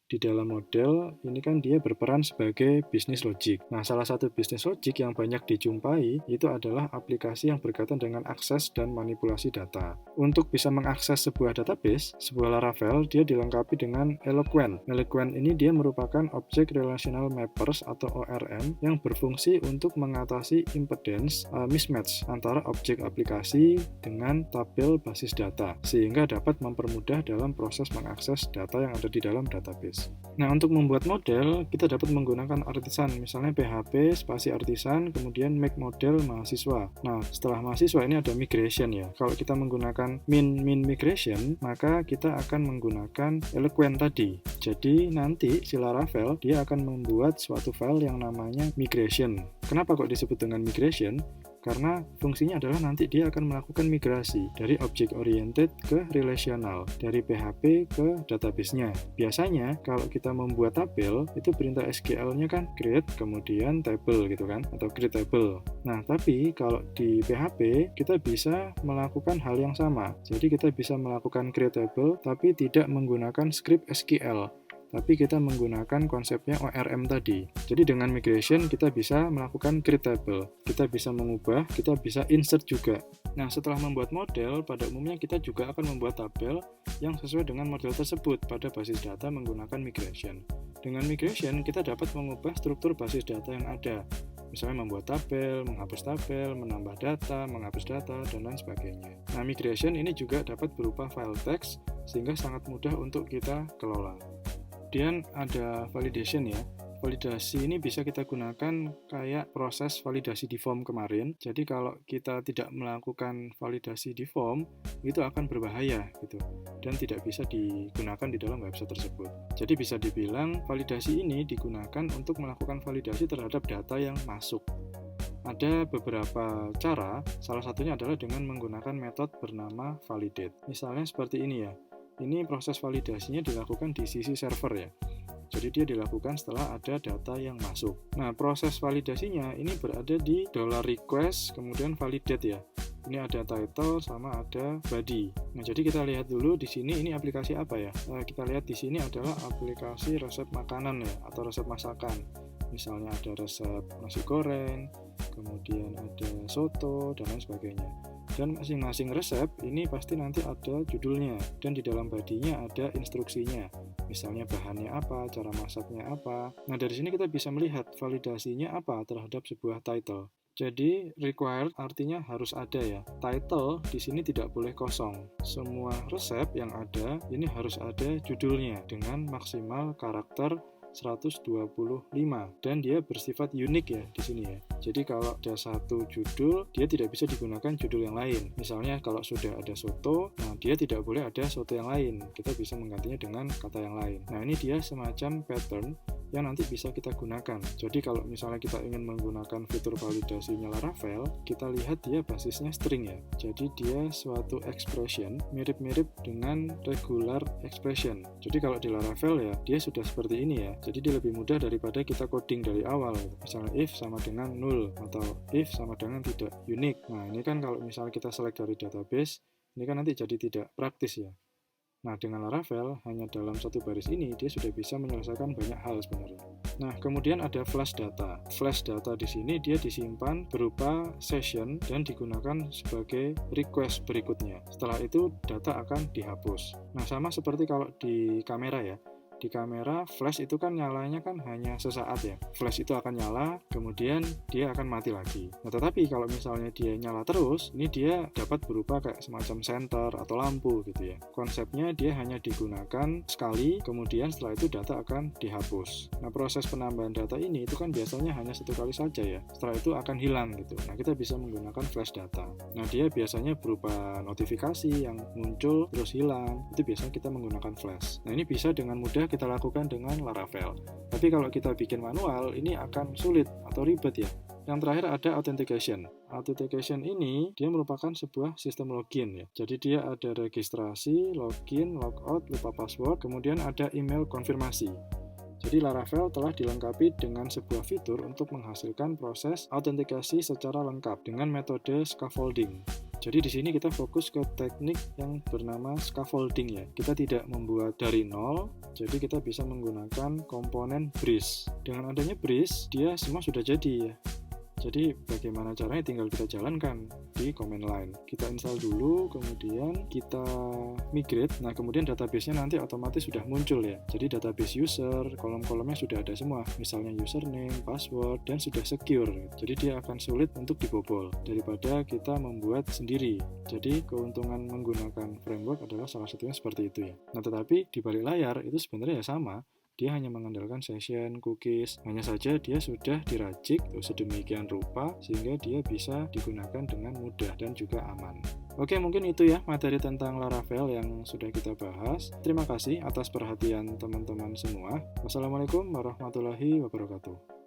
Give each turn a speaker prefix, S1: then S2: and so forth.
S1: Di dalam model, ini kan dia berperan sebagai bisnis logic. Nah, salah satu bisnis logic yang banyak dijumpai itu adalah aplikasi yang berkaitan dengan akses dan manipulasi data. Untuk bisa mengakses sebuah database, sebuah Laravel dia dilengkapi dengan Eloquent. Eloquent ini dia merupakan Object Relational Mappers atau ORM yang berfungsi untuk mengatasi impedance mismatch antara objek aplikasi dengan tabel basis data, sehingga dapat mempermudah dalam proses mengakses data yang ada di dalam database. Nah, untuk membuat model, kita dapat menggunakan artisan, misalnya PHP, spasi artisan, kemudian make model mahasiswa. Nah, setelah mahasiswa ini ada migration ya. Kalau kita menggunakan min migration, maka kita akan menggunakan Eloquent tadi. Jadi, nanti si Laravel, dia akan membuat suatu file yang namanya migration. Kenapa kok disebut dengan migration? Karena fungsinya adalah nanti dia akan melakukan migrasi dari object oriented ke relational, dari PHP ke database-nya. Biasanya kalau kita membuat tabel, itu perintah SQL-nya kan create kemudian table gitu kan, atau create table. Nah, tapi kalau di PHP kita bisa melakukan hal yang sama. Jadi kita bisa melakukan create table tapi tidak menggunakan script SQL. Tapi kita menggunakan konsepnya ORM tadi. Jadi dengan migration kita bisa melakukan create table, kita bisa mengubah, kita bisa insert juga. Nah, setelah membuat model, pada umumnya kita juga akan membuat tabel yang sesuai dengan model tersebut pada basis data menggunakan migration. Dengan migration, kita dapat mengubah struktur basis data yang ada. Misalnya membuat tabel, menghapus tabel, menambah data, menghapus data, dan lain sebagainya. Nah, migration ini juga dapat berupa file text, sehingga sangat mudah untuk kita kelola. Kemudian ada validation ya. Validasi ini bisa kita gunakan kayak proses validasi di form kemarin. Jadi kalau kita tidak melakukan validasi di form, itu akan berbahaya gitu. Dan tidak bisa digunakan di dalam website tersebut. Jadi bisa dibilang validasi ini digunakan untuk melakukan validasi terhadap data yang masuk. Ada beberapa cara, salah satunya adalah dengan menggunakan metode bernama validate. Misalnya seperti ini ya. Ini proses validasinya dilakukan di sisi server ya. Jadi dia dilakukan setelah ada data yang masuk. Nah, proses validasinya ini berada di $request kemudian validate ya. Ini ada title sama ada body. Nah, jadi kita lihat dulu di sini ini aplikasi apa ya? Kita lihat di sini adalah aplikasi resep makanan ya atau resep masakan. Misalnya ada resep nasi goreng, kemudian ada soto dan lain sebagainya. Dan masing-masing resep ini pasti nanti ada judulnya dan di dalam bodinya ada instruksinya. Misalnya bahannya apa, cara masaknya apa. Nah, dari sini kita bisa melihat validasinya apa terhadap sebuah title. Jadi required artinya harus ada ya. Title di sini tidak boleh kosong. Semua resep yang ada ini harus ada judulnya dengan maksimal karakter 125 dan dia bersifat unik ya di sini ya. Jadi kalau ada satu judul, dia tidak bisa digunakan judul yang lain. Misalnya kalau sudah ada soto, nah dia tidak boleh ada soto yang lain. Kita bisa menggantinya dengan kata yang lain. Nah, ini dia semacam pattern yang nanti bisa kita gunakan. Jadi kalau misalnya kita ingin menggunakan fitur validasinya Laravel, kita lihat dia basisnya string ya. Jadi dia suatu expression mirip-mirip dengan regular expression. Jadi kalau di Laravel ya, dia sudah seperti ini ya. Jadi dia lebih mudah daripada kita coding dari awal. Misalnya if sama dengan null atau if sama dengan tidak unique. Nah, ini kan kalau misalnya kita select dari database, ini kan nanti jadi tidak praktis ya. Nah, dengan Laravel, hanya dalam satu baris ini, dia sudah bisa menyelesaikan banyak hal sebenarnya. Nah, kemudian ada flash data. Flash data di sini dia disimpan berupa session dan digunakan sebagai request berikutnya. Setelah itu, data akan dihapus. Nah, sama seperti kalau di kamera ya. Di kamera, flash itu kan nyalanya kan hanya sesaat ya. Flash itu akan nyala, kemudian dia akan mati lagi. Nah, tetapi kalau misalnya dia nyala terus, ini dia dapat berupa kayak semacam senter atau lampu gitu ya. Konsepnya dia hanya digunakan sekali, kemudian setelah itu data akan dihapus. Nah, proses penambahan data ini itu kan biasanya hanya satu kali saja ya. Setelah itu akan hilang gitu. Nah, kita bisa menggunakan flash data. Nah, dia biasanya berupa notifikasi yang muncul terus hilang. Itu biasanya kita menggunakan flash. Nah, ini bisa dengan mudah kita lakukan dengan Laravel. Tapi kalau kita bikin manual, ini akan sulit atau ribet ya. Yang terakhir ada authentication. Authentication ini dia merupakan sebuah sistem login ya. Jadi dia ada registrasi, login, logout, lupa password, kemudian ada email konfirmasi. Jadi Laravel telah dilengkapi dengan sebuah fitur untuk menghasilkan proses autentikasi secara lengkap dengan metode scaffolding. Jadi di sini kita fokus ke teknik yang bernama scaffolding ya. Kita tidak membuat dari nol, jadi kita bisa menggunakan komponen Breeze. Dengan adanya Breeze, dia semua sudah jadi ya. Jadi bagaimana caranya tinggal kita jalankan di command line. Kita install dulu, kemudian kita migrate. Nah, kemudian database-nya nanti otomatis sudah muncul ya. Jadi database user, kolom-kolomnya sudah ada semua. Misalnya username, password, dan sudah secure. Jadi dia akan sulit untuk dibobol daripada kita membuat sendiri. Jadi keuntungan menggunakan framework adalah salah satunya seperti itu ya. Nah, tetapi di balik layar itu sebenarnya ya sama. Dia hanya mengandalkan session, cookies, hanya saja dia sudah diracik sedemikian rupa sehingga dia bisa digunakan dengan mudah dan juga aman. Oke, mungkin itu ya materi tentang Laravel yang sudah kita bahas. Terima kasih atas perhatian teman-teman semua. Wassalamualaikum warahmatullahi wabarakatuh.